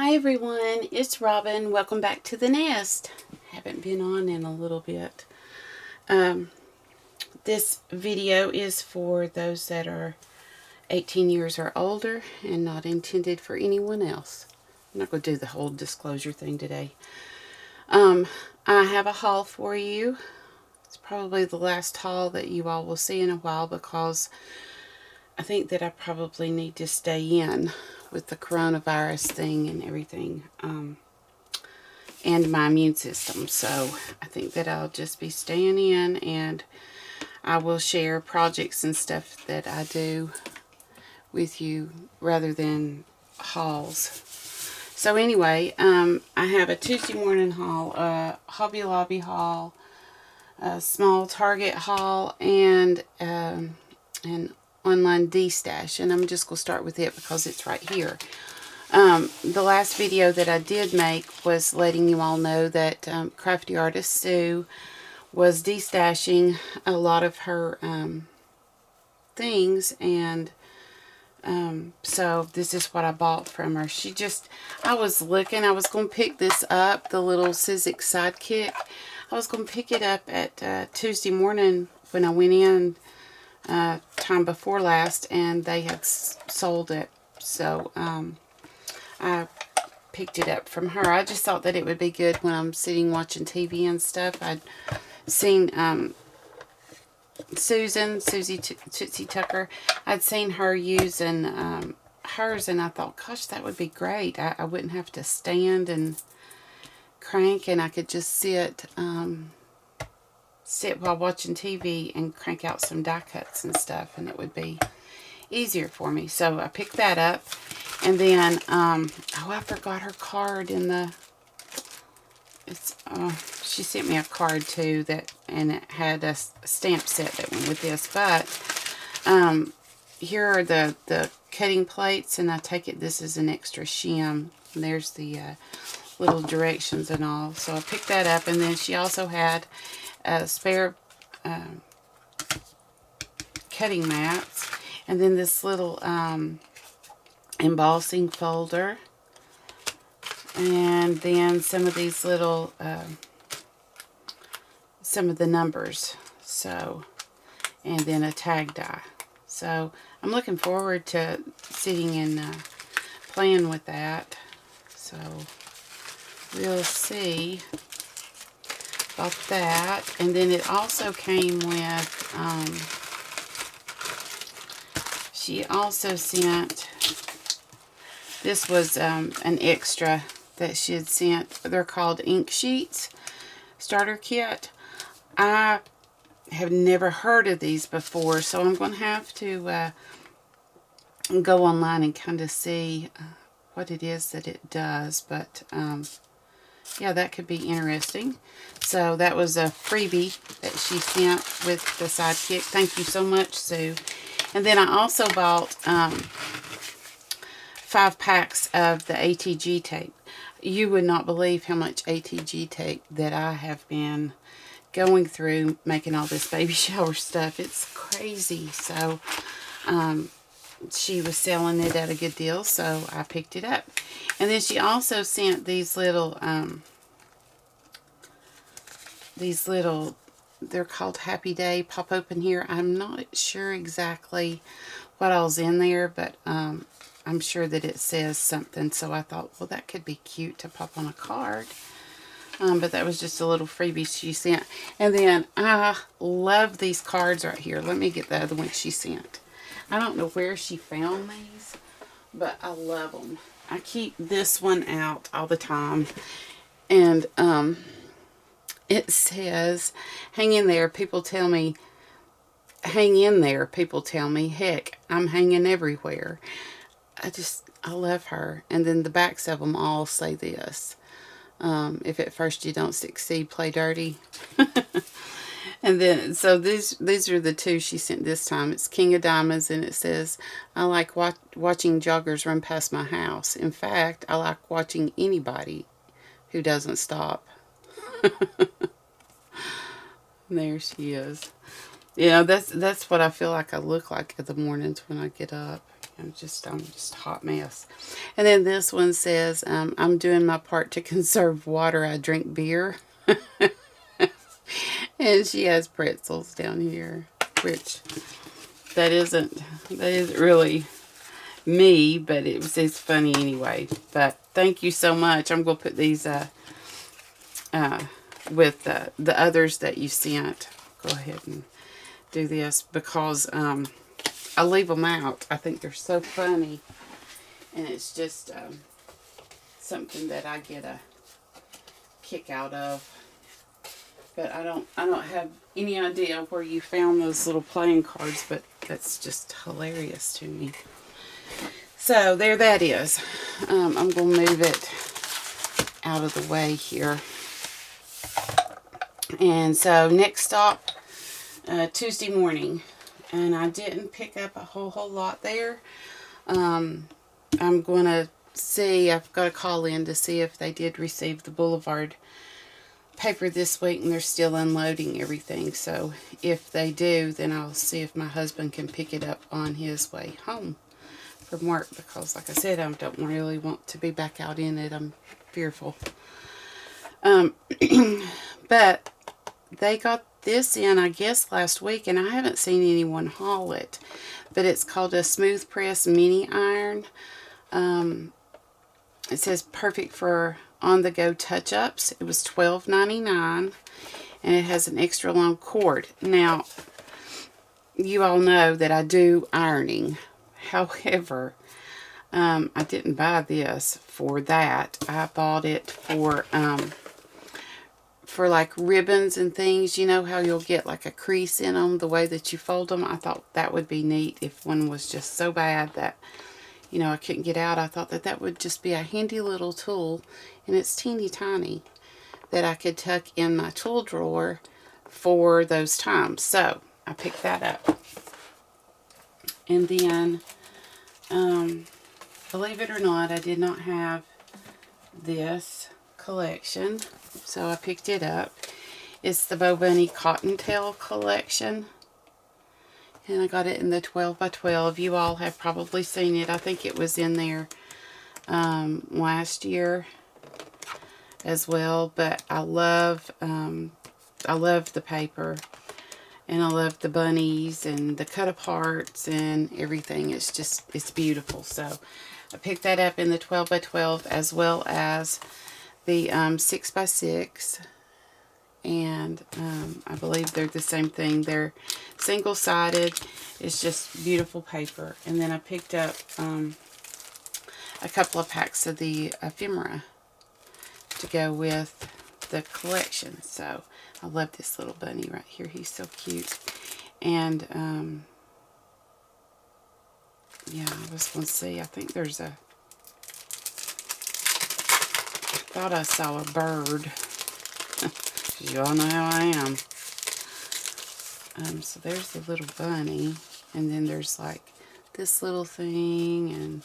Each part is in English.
Hi everyone, it's Robin. Welcome back to the nest. Haven't been on in a little bit. This video is for those that are 18 years or older and not intended for anyone else. I'm not going to do the whole disclosure thing today. I have a haul for you. It's probably the last haul that you all will see in a while because I think that I probably need to stay in with the coronavirus thing and everything, and my immune system. So I think that I'll just be staying in, and I will share projects and stuff that I do with you rather than hauls. So anyway, I have a Tuesday morning haul, a Hobby Lobby haul, a small Target haul, and an online destash, and I'm just going to start with it because it's right here. The last video that I did make was letting you all know that crafty artist Sue was destashing a lot of her things, and so this is what I bought from her. I was looking, I was going to pick this up, the little Sizzix Sidekick. I was going to pick it up at Tuesday morning when I went in time before last, and they had sold it. So I picked it up from her. I just thought that it would be good when I'm sitting watching TV and stuff. I'd seen Susie Tootsie Tucker, I'd seen her using hers, and I thought, gosh, that would be great. I wouldn't have to stand and crank, and I could just sit while watching TV and crank out some die cuts and stuff, and it would be easier for me. So I picked that up, and then I forgot her card in the. She sent me a card too and it had a stamp set that went with this. But here are the cutting plates, and I take it this is an extra shim. And there's the little directions and all. So I picked that up, and then she also had spare cutting mats, and then this little embossing folder, and then some of these little some of the numbers, so, and then a tag die. So I'm looking forward to sitting and playing with that. So we'll see about that. And then it also came with she also sent, this was an extra that she had sent. They're called ink sheets starter kit. I have never heard of these before, so I'm going to have to go online and kind of see what it is that it does. But yeah, that could be interesting. So that was a freebie that she sent with the Sidekick. Thank you so much, Sue. And then I also bought 5 packs of the ATG tape. You would not believe how much ATG tape that I have been going through making all this baby shower stuff. It's crazy. So she was selling it at a good deal, so I picked it up. And then she also sent these little they're called Happy Day pop open here. I'm not sure exactly what all's in there, but I'm sure that it says something. So I thought, well, that could be cute to pop on a card. But that was just a little freebie she sent. And then I love these cards right here. Let me get the other one she sent. I don't know where she found these, but I love them. I keep this one out all the time. And it says, hang in there, people tell me. Hang in there, people tell me. Heck, I'm hanging everywhere. I love her. And then the backs of them all say this. If at first you don't succeed, play dirty. And then, so these are the two she sent this time. It's King of Diamonds, and it says, I like watching joggers run past my house. In fact, I like watching anybody who doesn't stop. There she is. You know, that's what I feel like I look like in the mornings when I get up. I'm just a hot mess. And then this one says, I'm doing my part to conserve water. I drink beer. And she has pretzels down here, which that isn't really me, but it's funny anyway. But thank you so much. I'm going to put these with the others that you sent. Go ahead and do this because I leave them out. I think they're so funny, and it's just something that I get a kick out of. But I don't have any idea where you found those little playing cards, but that's just hilarious to me. So there that is. I'm going to move it out of the way here. And so next stop, Tuesday morning. And I didn't pick up a whole lot there. I'm going to see, I've got to call in to see if they did receive the Boulevard paper this week, and they're still unloading everything. So if they do, then I'll see if my husband can pick it up on his way home from work, because like I said, I don't really want to be back out in it. I'm fearful. But they got this in, I guess, last week, and I haven't seen anyone haul it. But it's called a smooth press mini iron. It says perfect for on-the-go touch-ups. It was $12.99, and it has an extra long cord. Now, you all know that I do ironing. However, I didn't buy this for that. I bought it for like ribbons and things. You know how you'll get like a crease in them the way that you fold them? I thought that would be neat if one was just so bad that, you know, I couldn't get out. I thought that would just be a handy little tool, and it's teeny tiny, that I could tuck in my tool drawer for those times. So I picked that up. And then, believe it or not, I did not have this collection, so I picked it up. It's the Bo Bunny Cottontail collection. And I got it in the 12 by 12. You all have probably seen it. I think it was in there last year as well. But I love the paper, and I love the bunnies and the cut aparts and everything. It's beautiful. So I picked that up in the 12 by 12 as well as the 6 by 6. And I believe they're the same thing. They're single-sided. It's just beautiful paper. And then I picked up a couple of packs of the ephemera to go with the collection. So I love this little bunny right here. He's so cute. And yeah, I was going to see. I think there's I thought I saw a bird. You all know how I am. So there's the little bunny, and then there's like this little thing and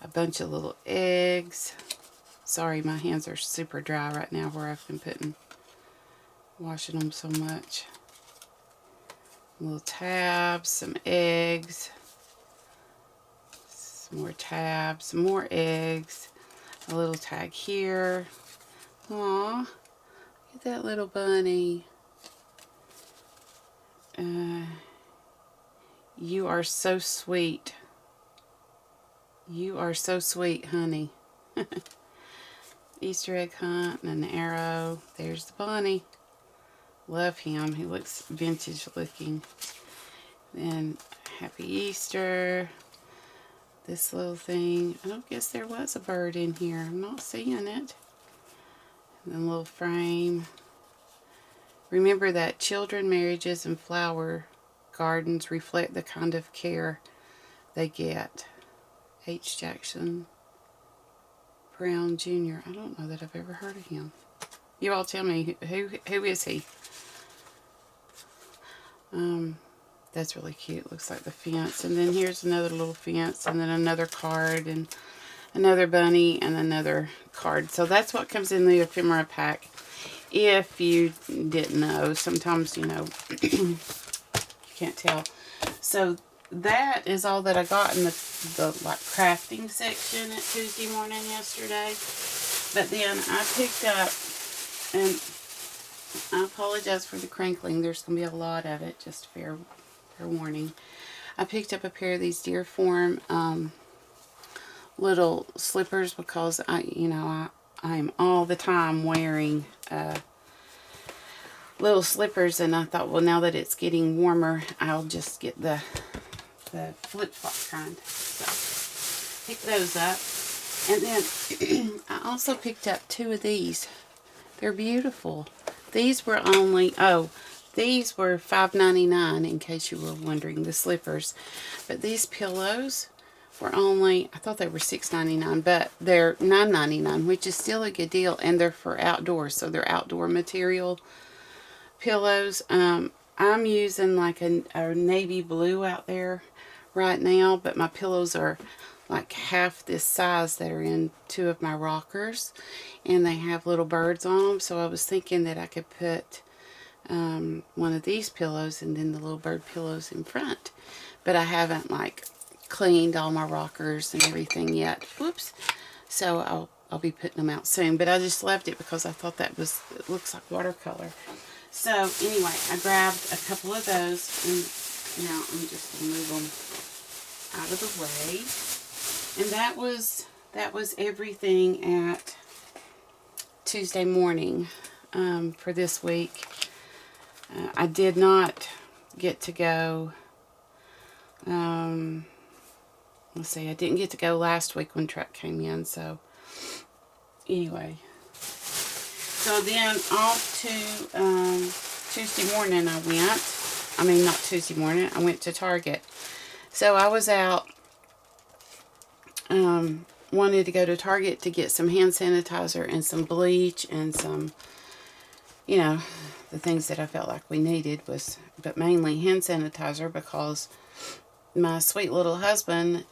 a bunch of little eggs. Sorry, my hands are super dry right now where I've been washing them so much. Little tabs, some eggs, some more tabs, some more eggs, a little tag here. Aww. Look at that little bunny. You are so sweet. You are so sweet, honey. Easter egg hunt and an arrow. There's the bunny. Love him. He looks vintage looking. Then Happy Easter. This little thing. I don't guess there was a bird in here. I'm not seeing it. And then a little frame. Remember that children, marriages, and flower gardens reflect the kind of care they get. H. Jackson Brown Jr. I don't know that I've ever heard of him. You all tell me, who is he? That's really cute. Looks like the fence. And then here's another little fence, and then another card, and another bunny, and another card. So that's what comes in the ephemera pack. If you didn't know, sometimes, you know, you can't tell. So that is all that I got in the like crafting section at Tuesday morning yesterday. But then I picked up, and I apologize for the crinkling. There's going to be a lot of it, just fair warning. I picked up a pair of these Deerform little slippers because I'm all the time wearing little slippers, and I thought, well, now that it's getting warmer, I'll just get the flip-flop kind. So, pick those up. And then I also picked up 2 of these. They're beautiful. These were only, these were $5.99 in case you were wondering, the slippers. But these pillows were only, I thought they were $6.99, but they're $9.99, which is still a good deal. And they're for outdoors, so they're outdoor material pillows. I'm using like a navy blue out there right now, but my pillows are like half this size that are in 2 of my rockers, and they have little birds on them. So I was thinking that I could put one of these pillows and then the little bird pillows in front, but I haven't like cleaned all my rockers and everything yet. Whoops. So I'll be putting them out soon, but I just left it because I thought it looks like watercolor. So anyway, I grabbed a couple of those, and now I'm just going to move them out of the way. And that was everything at Tuesday morning for this week. I did not get to go, let's see, I didn't get to go last week when truck came in, so anyway. So then off to Tuesday morning not Tuesday morning, I went to Target. So I was out, wanted to go to Target to get some hand sanitizer and some bleach and some, the things that I felt like we needed but mainly hand sanitizer, because my sweet little husband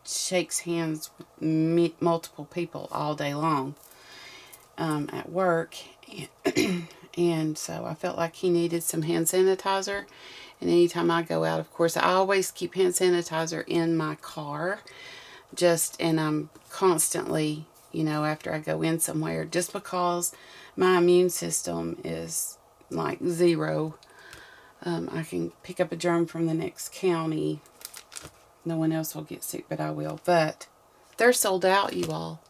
shakes hands with multiple people all day long at work, and so I felt like he needed some hand sanitizer. And anytime I go out, of course, I always keep hand sanitizer in my car, and I'm constantly, after I go in somewhere, just because my immune system is like 0. I can pick up a germ from the next county. No one else will get sick, but I will. But they're sold out, you all.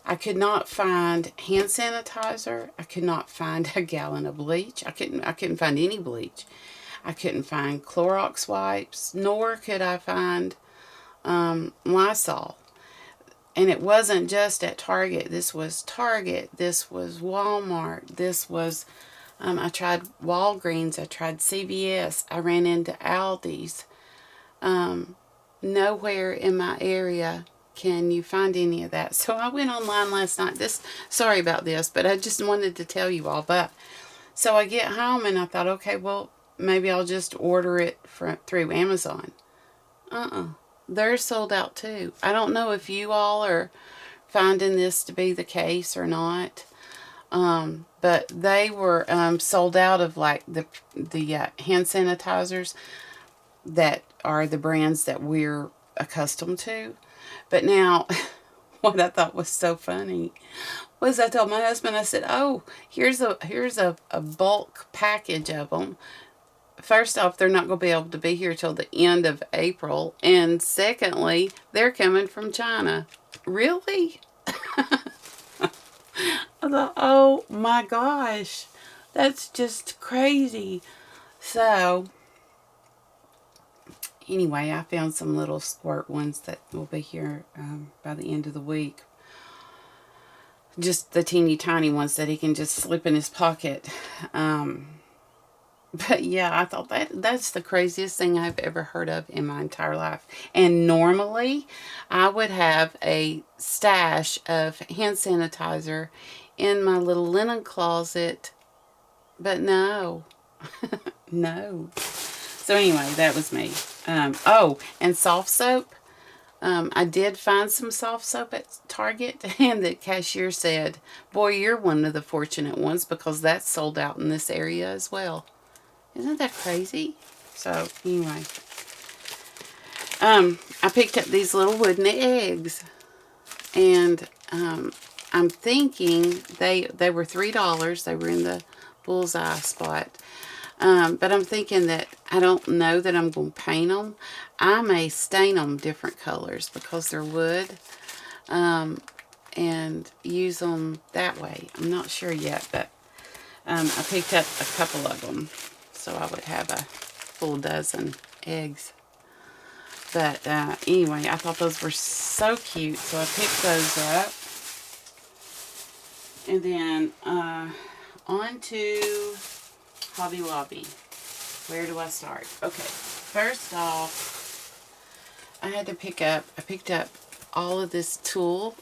I could not find hand sanitizer. I could not find a gallon of bleach. I couldn't find any bleach. I couldn't find Clorox wipes, nor could I find Lysol. And it wasn't just at Target. This was Target. This was Walmart. This was, I tried Walgreens. I tried CVS. I ran into Aldi's. Nowhere in my area can you find any of that. So I went online last night. Sorry about this, but I just wanted to tell you all. But so I get home and I thought, okay, well, maybe I'll just order it through Amazon. They're sold out too. I don't know if you all are finding this to be the case or not. But they were sold out of like the hand sanitizers that are the brands that we're accustomed to. But now, what I thought was so funny was I told my husband, I said, oh, here's a bulk package of them. First off, they're not going to be able to be here till the end of April. And secondly, they're coming from China. Really? I thought, oh my gosh, that's just crazy. So, anyway, I found some little squirt ones that will be here by the end of the week. Just the teeny tiny ones that he can just slip in his pocket. But yeah, I thought that's the craziest thing I've ever heard of in my entire life. And normally, I would have a stash of hand sanitizer in my little linen closet. But no. No. So anyway, that was me. And soft soap. I did find some soft soap at Target, and the cashier said, boy, you're one of the fortunate ones because that's sold out in this area as well. Isn't that crazy? So anyway, I picked up these little wooden eggs, and I'm thinking they were $3. They were in the bullseye spot. But I'm thinking that I don't know that I'm going to paint them. I may stain them different colors because they're wood, and use them that way. I'm not sure yet, but I picked up a couple of them so I would have a full dozen eggs. But anyway, I thought those were so cute, so I picked those up. And then on to Hobby Lobby. Where do I start? Okay, first off, I picked up all of this tulle.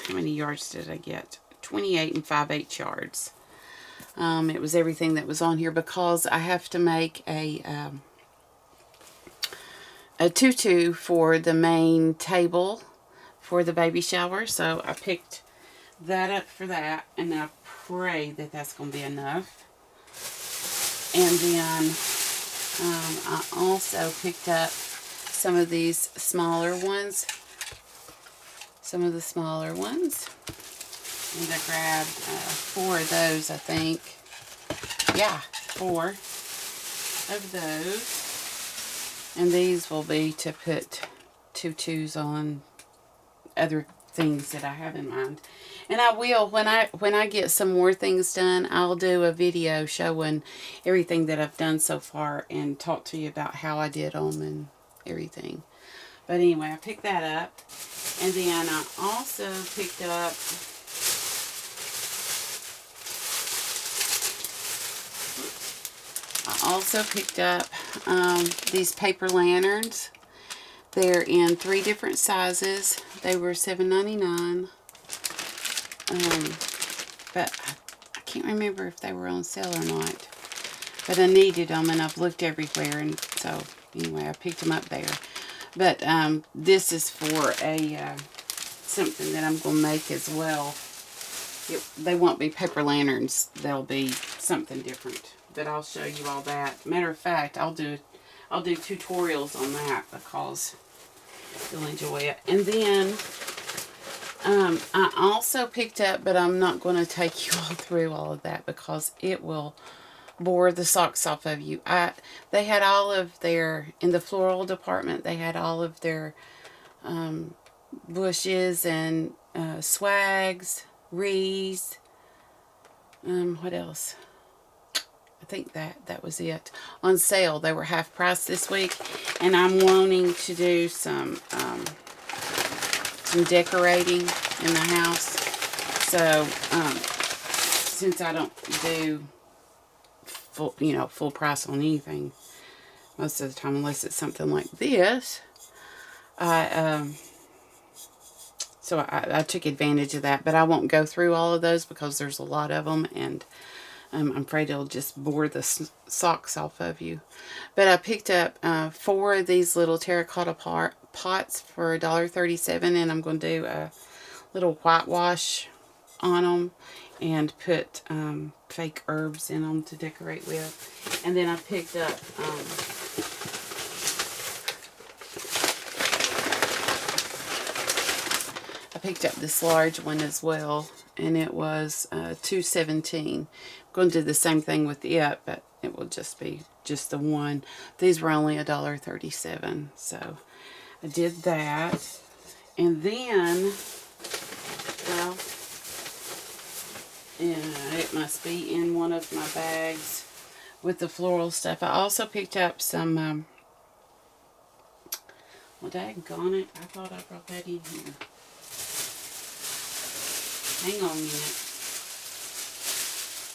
How many yards did I get? 28 and 5/8 yards. It was everything that was on here because I have to make a tutu for the main table for the baby shower. So I picked that up for that, and I pray that that's going to be enough. And then I also picked up some of these smaller ones. Some of the smaller ones. And I grabbed 4 of those, I think. Yeah, 4 of those. And these will be to put tutus on other things that I have in mind. And I will, when I get some more things done, I'll do a video showing everything that I've done so far and talk to you about how I did them and everything. But anyway, I picked that up. And then I also picked up these paper lanterns. They're in 3 different sizes. They were $7.99. But I can't remember if they were on sale or not. But I needed them, and I've looked everywhere, and so anyway, I picked them up there. But this is for a something that I'm going to make as well. They won't be paper lanterns. They'll be something different. But I'll show you all that. Matter of fact, I'll do tutorials on that because you'll enjoy it. And then I also picked up, but I'm not going to take you all through all of that because it will bore the socks off of you. They had all of their, in the floral department, they had all of their bushes and swags, wreaths, what else? I think that was it. On sale. They were half price this week. And I'm wanting to do some decorating in the house. So, since I don't do full price on anything most of the time, unless it's something like this, so I took advantage of that. But I won't go through all of those because there's a lot of them, and I'm afraid it'll just bore the socks off of you. But I picked up 4 of these little terracotta pots for $1.37, and I'm going to do a little whitewash on them and put fake herbs in them to decorate with. And then I picked up this large one as well, and it was $2.17. I'm going to do the same thing with it, but it will just be just the one. These were only $1.37, so I did that. And then, well, yeah, it must be in one of my bags with the floral stuff. I also picked up some, well, daggone it, I thought I brought that in here. Hang on a minute.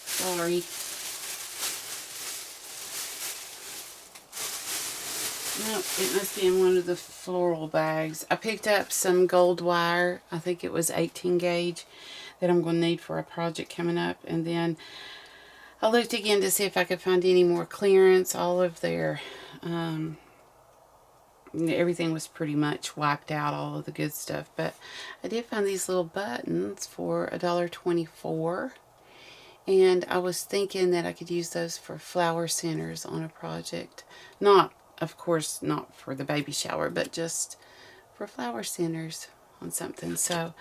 Sorry. Nope, it must be in one of the floral bags. I picked up some gold wire. I think it was 18 gauge that I'm going to need for a project coming up. And then I looked again to see if I could find any more clearance. All of their, everything was pretty much wiped out, all of the good stuff. But I did find these little buttons for $1.24. And I was thinking that I could use those for flower centers on a project. Not, of course, not for the baby shower, but just for flower centers on something. So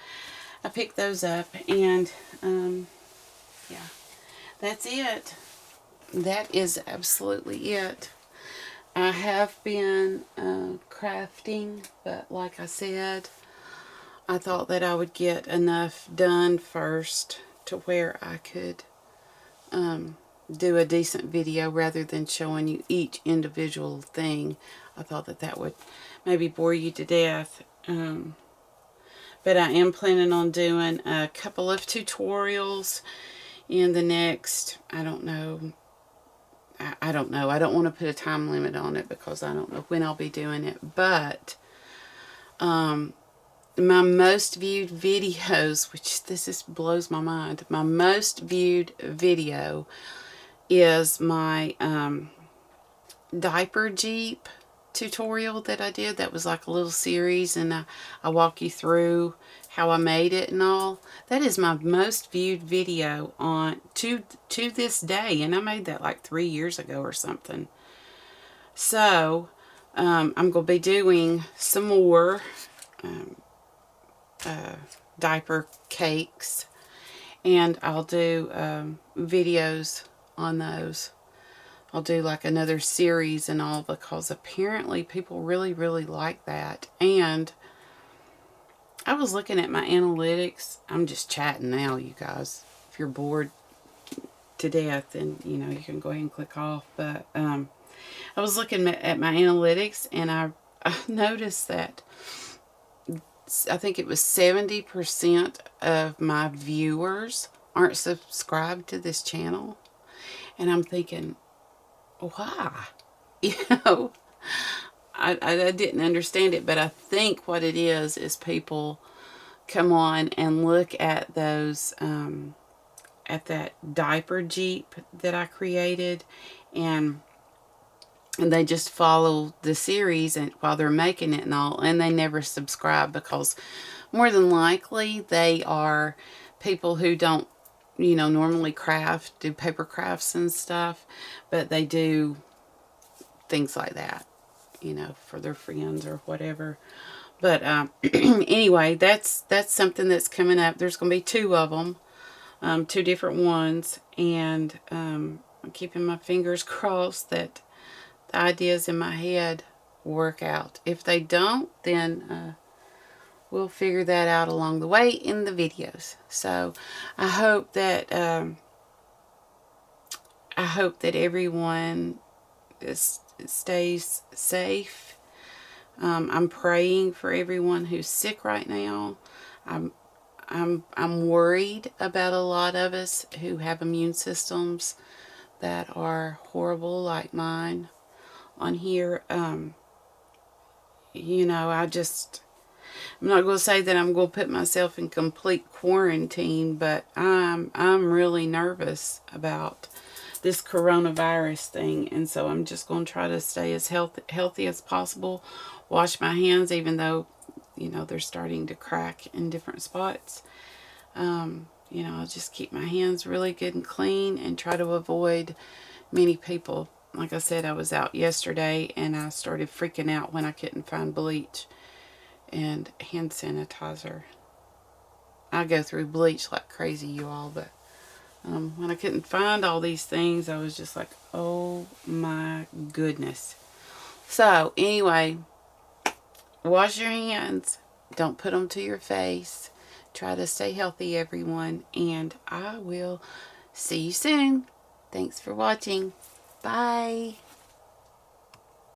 I picked those up, and yeah, that's it. That is absolutely it. I have been crafting, but like I said, I thought that I would get enough done first to where I could do a decent video rather than showing you each individual thing. I thought that that would maybe bore you to death. But I am planning on doing a couple of tutorials in the next, I don't know. I don't know. I don't want to put a time limit on it because I don't know when I'll be doing it. But my most viewed videos, which this just blows my mind, my most viewed video is my diaper Jeep tutorial that I did. That was like a little series, and I walk you through how I made it and all. That is my most viewed video on to this day, and I made that like 3 years ago or something. So I'm going to be doing some more diaper cakes, and I'll do videos on those. I'll do like another series and all, because apparently people really, really like that. And I was looking at my analytics. I'm just chatting now, you guys. If you're bored to death, then, you know, you can go ahead and click off. But I was looking at my analytics, and I noticed that I think it was 70% of my viewers aren't subscribed to this channel. And I'm thinking, why? You know, I didn't understand it, but I think what it is people come on and look at those, at that diaper Jeep that I created, and they just follow the series and while they're making it and all, and they never subscribe, because more than likely they are people who don't, you know, normally do paper crafts and stuff, but they do things like that, you know, for their friends or whatever. But anyway, that's something that's coming up. There's going to be 2 of them, 2 different ones, and I'm keeping my fingers crossed that the ideas in my head work out. If they don't, then we'll figure that out along the way in the videos. So I hope that everyone stays safe. I'm praying for everyone who's sick right now. I'm worried about a lot of us who have immune systems that are horrible, like mine on here. You know, I'm not going to say that I'm going to put myself in complete quarantine, but I'm really nervous about this coronavirus thing, and so I'm just going to try to stay as healthy as possible. Wash my hands, even though, you know, they're starting to crack in different spots. You know, I'll just keep my hands really good and clean and try to avoid many people. Like I said, I was out yesterday and I started freaking out when I couldn't find bleach and hand sanitizer. I go through bleach like crazy, you all, but when I couldn't find all these things, I was just like, oh my goodness. So anyway, wash your hands. Don't put them to your face. Try to stay healthy, everyone, and I will see you soon. Thanks for watching. Bye.